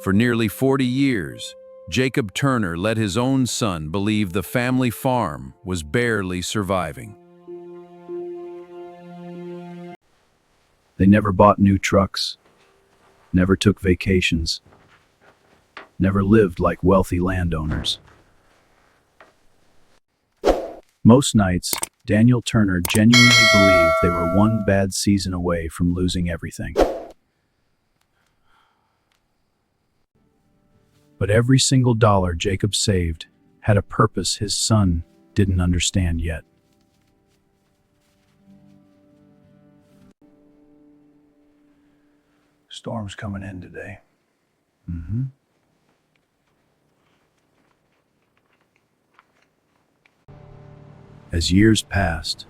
For nearly 40 years, Jacob Turner let his own son believe the family farm was barely surviving. They never bought new trucks, never took vacations, never lived like wealthy landowners. Most nights, Daniel Turner genuinely believed they were one bad season away from losing everything. But every single dollar Jacob saved had a purpose his son didn't understand yet. Storm's coming in today. As years passed,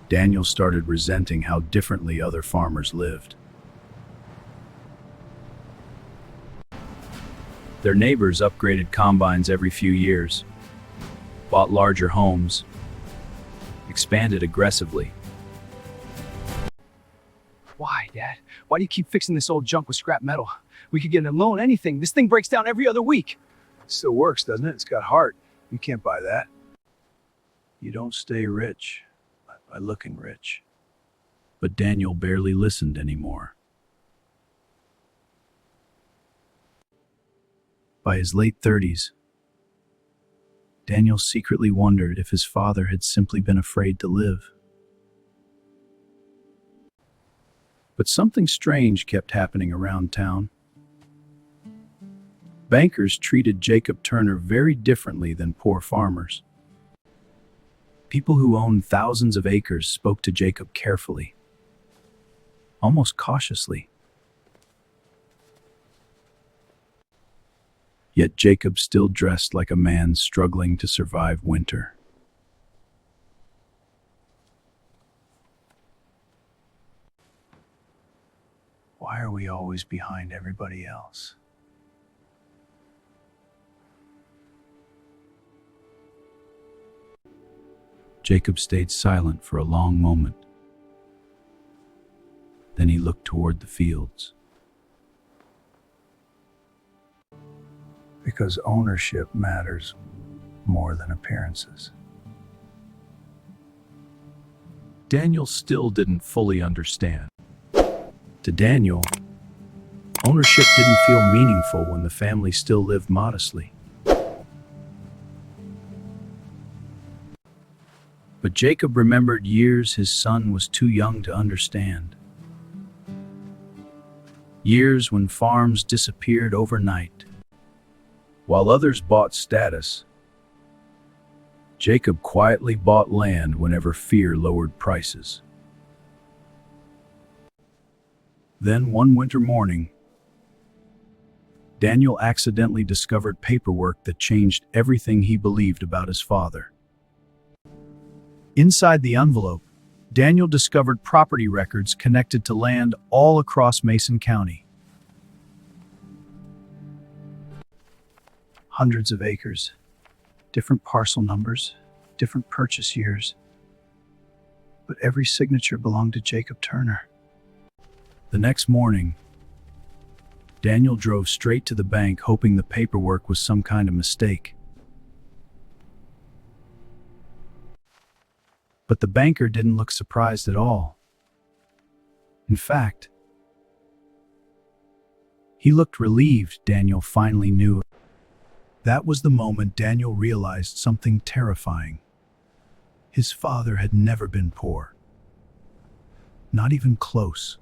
Daniel started resenting how differently other farmers lived. Their neighbors upgraded combines every few years, bought larger homes, expanded aggressively. Why, Dad? Why do you keep fixing this old junk with scrap metal? We could get a loan, anything. This thing breaks down every other week. It still works, doesn't it? It's got heart. You can't buy that. You don't stay rich by looking rich. But Daniel barely listened anymore. By his late 30s, Daniel secretly wondered if his father had simply been afraid to live. But something strange kept happening around town. Bankers treated Jacob Turner very differently than poor farmers. People who owned thousands of acres spoke to Jacob carefully, almost cautiously. Yet Jacob still dressed like a man struggling to survive winter. Why are we always behind everybody else? Jacob stayed silent for a long moment. Then he looked toward the fields. Because ownership matters more than appearances. Daniel still didn't fully understand. To Daniel, ownership didn't feel meaningful when the family still lived modestly. But Jacob remembered years his son was too young to understand. Years when farms disappeared overnight. While others bought status, Jacob quietly bought land whenever fear lowered prices. Then one winter morning, Daniel accidentally discovered paperwork that changed everything he believed about his father. Inside the envelope, Daniel discovered property records connected to land all across Mason County. Hundreds of acres, different parcel numbers, different purchase years. But every signature belonged to Jacob Turner. The next morning, Daniel drove straight to the bank hoping the paperwork was some kind of mistake. But the banker didn't look surprised at all. In fact, he looked relieved. Daniel finally knew. That was the moment Daniel realized something terrifying. His father had never been poor. Not even close.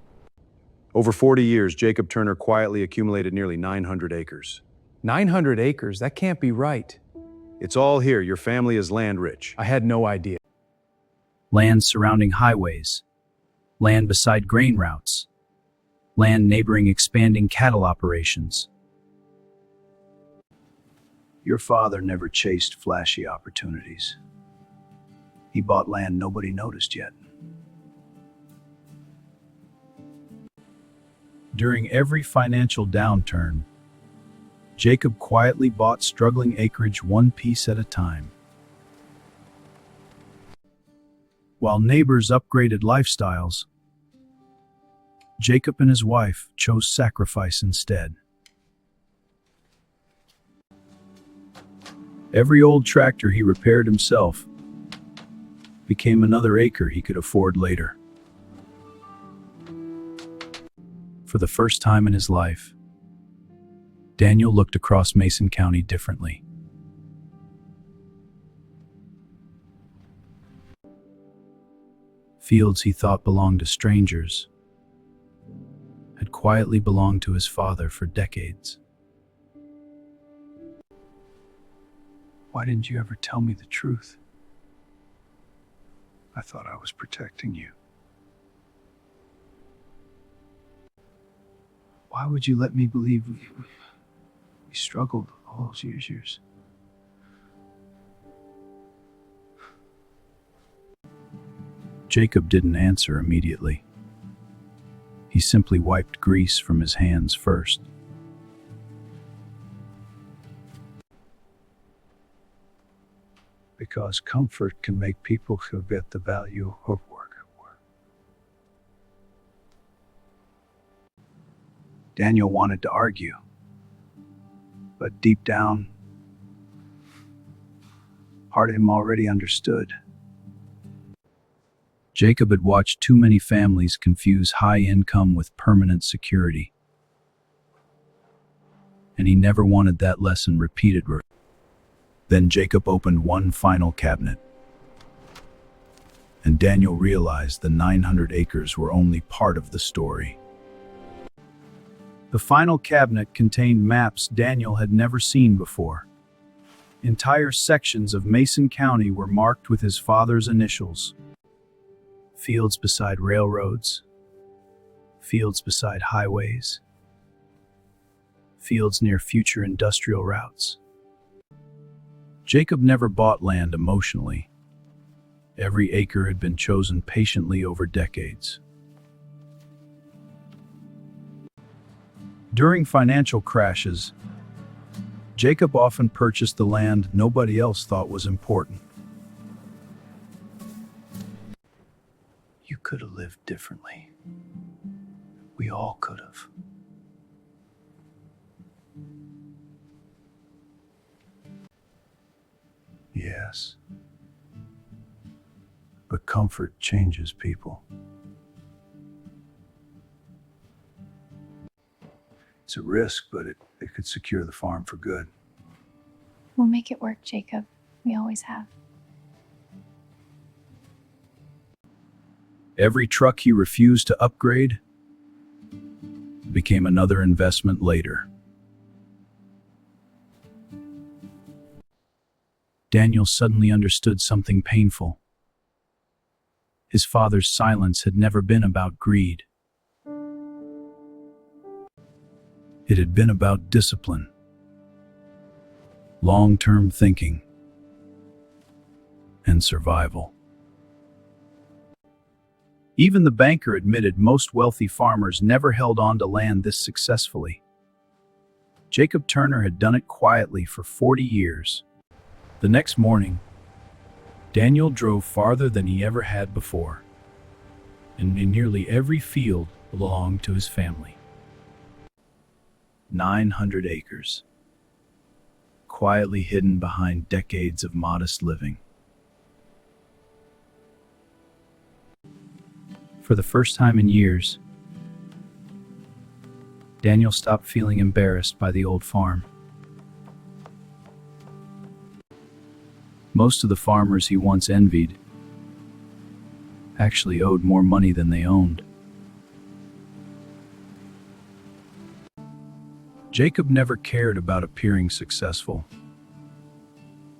Over 40 years, Jacob Turner quietly accumulated nearly 900 acres. 900 acres? That can't be right. It's all here. Your family is land rich. I had no idea. Land surrounding highways, land beside grain routes, land neighboring expanding cattle operations. Your father never chased flashy opportunities. He bought land nobody noticed yet. During every financial downturn, Jacob quietly bought struggling acreage one piece at a time. While neighbors upgraded lifestyles, Jacob and his wife chose sacrifice instead. Every old tractor he repaired himself became another acre he could afford later. For the first time in his life, Daniel looked across Mason County differently. Fields he thought belonged to strangers had quietly belonged to his father for decades. Why didn't you ever tell me the truth? I thought I was protecting you. Why would you let me believe we struggled all those years? Jacob didn't answer immediately. He simply wiped grease from his hands first. Because comfort can make people forget the value of work. Daniel wanted to argue, but deep down, part of him already understood. Jacob had watched too many families confuse high income with permanent security, and he never wanted that lesson repeated. Then Jacob opened one final cabinet, and Daniel realized the 900 acres were only part of the story. The final cabinet contained maps Daniel had never seen before. Entire sections of Mason County were marked with his father's initials. Fields beside railroads, fields beside highways, fields near future industrial routes. Jacob never bought land emotionally. Every acre had been chosen patiently over decades. During financial crashes, Jacob often purchased the land nobody else thought was important. You could have lived differently. We all could have. Yes. But comfort changes people. It's a risk, but it could secure the farm for good. We'll make it work, Jacob. We always have. Every truck he refused to upgrade became another investment later. Daniel suddenly understood something painful. His father's silence had never been about greed. It had been about discipline, long-term thinking, and survival. Even the banker admitted most wealthy farmers never held on to land this successfully. Jacob Turner had done it quietly for 40 years. The next morning, Daniel drove farther than he ever had before, and in nearly every field belonged to his family. 900 acres, quietly hidden behind decades of modest living. For the first time in years, Daniel stopped feeling embarrassed by the old farm. Most of the farmers he once envied actually owed more money than they owned. Jacob never cared about appearing successful.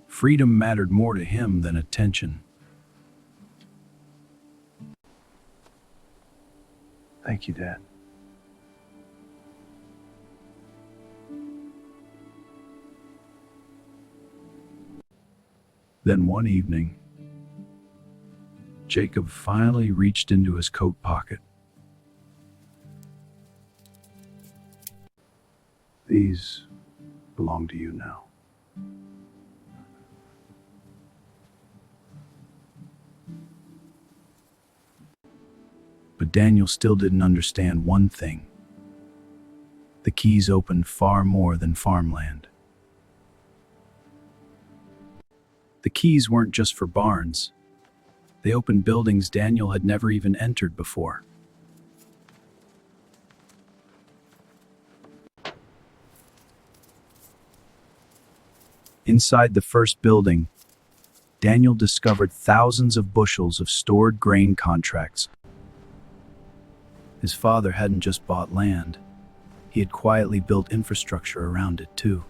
Freedom mattered more to him than attention. Thank you, Dad. Then one evening, Jacob finally reached into his coat pocket. These belong to you now. But Daniel still didn't understand one thing. The keys opened far more than farmland. The keys weren't just for barns. They opened buildings Daniel had never even entered before. Inside the first building, Daniel discovered thousands of bushels of stored grain contracts. His father hadn't just bought land. He had quietly built infrastructure around it too.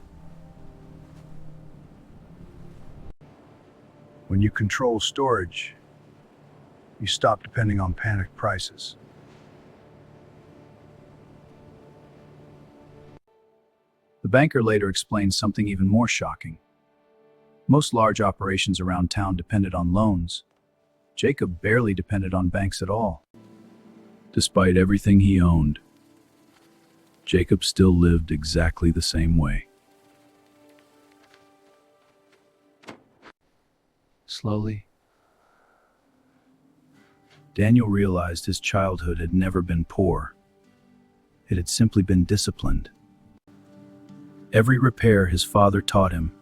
When you control storage, you stop depending on panicked prices. The banker later explained something even more shocking. Most large operations around town depended on loans. Jacob barely depended on banks at all. Despite everything he owned, Jacob still lived exactly the same way. Slowly, Daniel realized his childhood had never been poor. It had simply been disciplined. Every repair his father taught him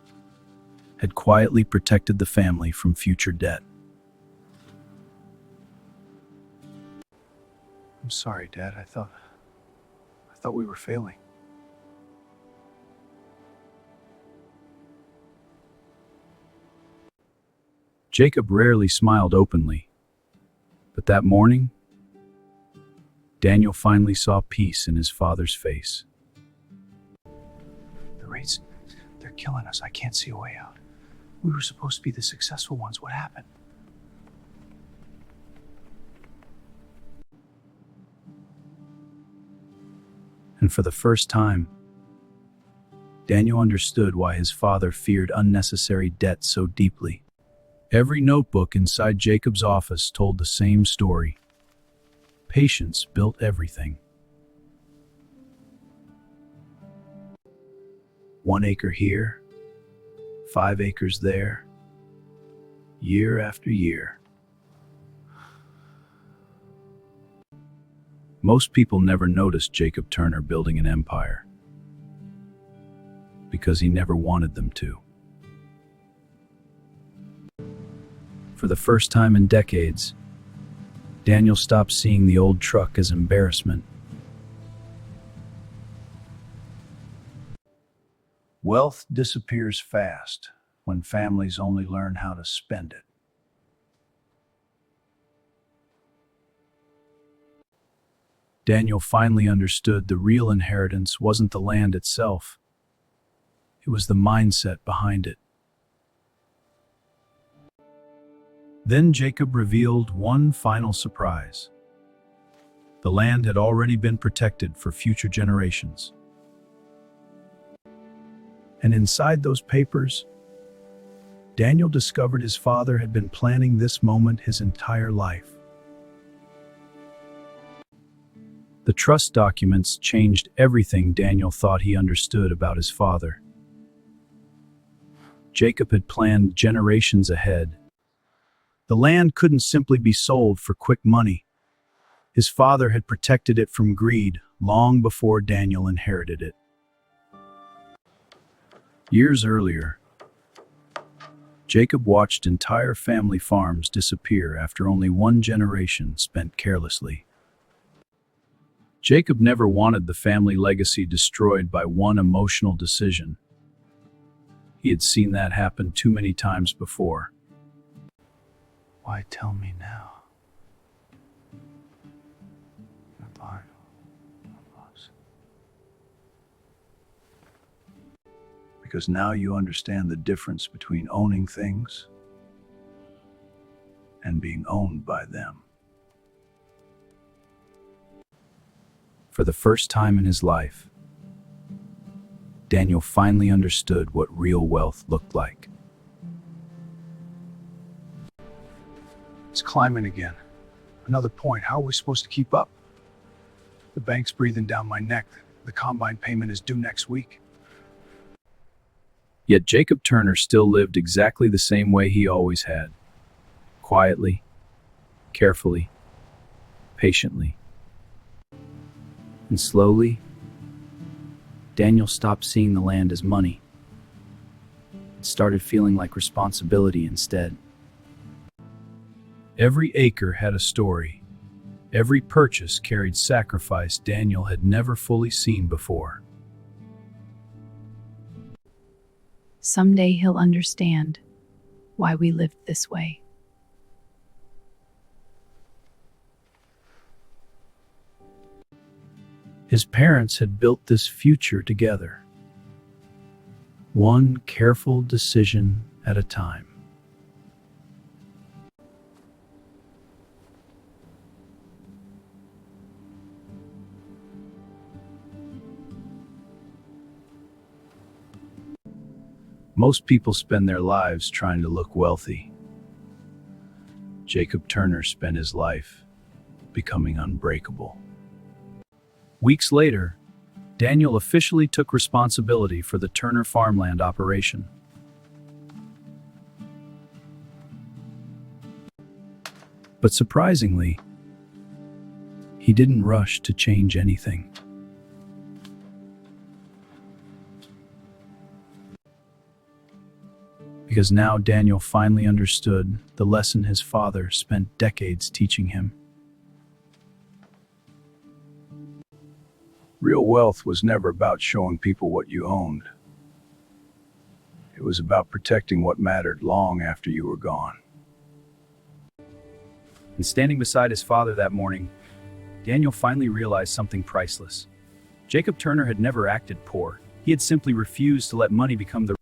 had quietly protected the family from future debt. I'm sorry, Dad. I thought we were failing. Jacob rarely smiled openly, but that morning, Daniel finally saw peace in his father's face. The rates, they're killing us. I can't see a way out. We were supposed to be the successful ones. What happened? And for the first time, Daniel understood why his father feared unnecessary debt so deeply. Every notebook inside Jacob's office told the same story. Patience built everything. 1 acre here, 5 acres there, year after year. Most people never noticed Jacob Turner building an empire because he never wanted them to. For the first time in decades, Daniel stopped seeing the old truck as embarrassment. Wealth disappears fast when families only learn how to spend it. Daniel finally understood the real inheritance wasn't the land itself. It was the mindset behind it. Then Jacob revealed one final surprise. The land had already been protected for future generations. And inside those papers, Daniel discovered his father had been planning this moment his entire life. The trust documents changed everything Daniel thought he understood about his father. Jacob had planned generations ahead. The land couldn't simply be sold for quick money. His father had protected it from greed long before Daniel inherited it. Years earlier, Jacob watched entire family farms disappear after only one generation spent carelessly. Jacob never wanted the family legacy destroyed by one emotional decision. He had seen that happen too many times before. Why tell me now? Because now you understand the difference between owning things and being owned by them. For the first time in his life, Daniel finally understood what real wealth looked like. It's climbing again. Another point. How are we supposed to keep up? The bank's breathing down my neck. The combine payment is due next week. Yet Jacob Turner still lived exactly the same way he always had. Quietly, carefully, patiently. And slowly, Daniel stopped seeing the land as money. It started feeling like responsibility instead. Every acre had a story. Every purchase carried sacrifice Daniel had never fully seen before. Someday he'll understand why we lived this way. His parents had built this future together, one careful decision at a time. Most people spend their lives trying to look wealthy. Jacob Turner spent his life becoming unbreakable. Weeks later, Daniel officially took responsibility for the Turner Farmland operation. But surprisingly, he didn't rush to change anything. Because now Daniel finally understood the lesson his father spent decades teaching him. Real wealth was never about showing people what you owned. It was about protecting what mattered long after you were gone. And standing beside his father that morning, Daniel finally realized something priceless. Jacob Turner had never acted poor. He had simply refused to let money become the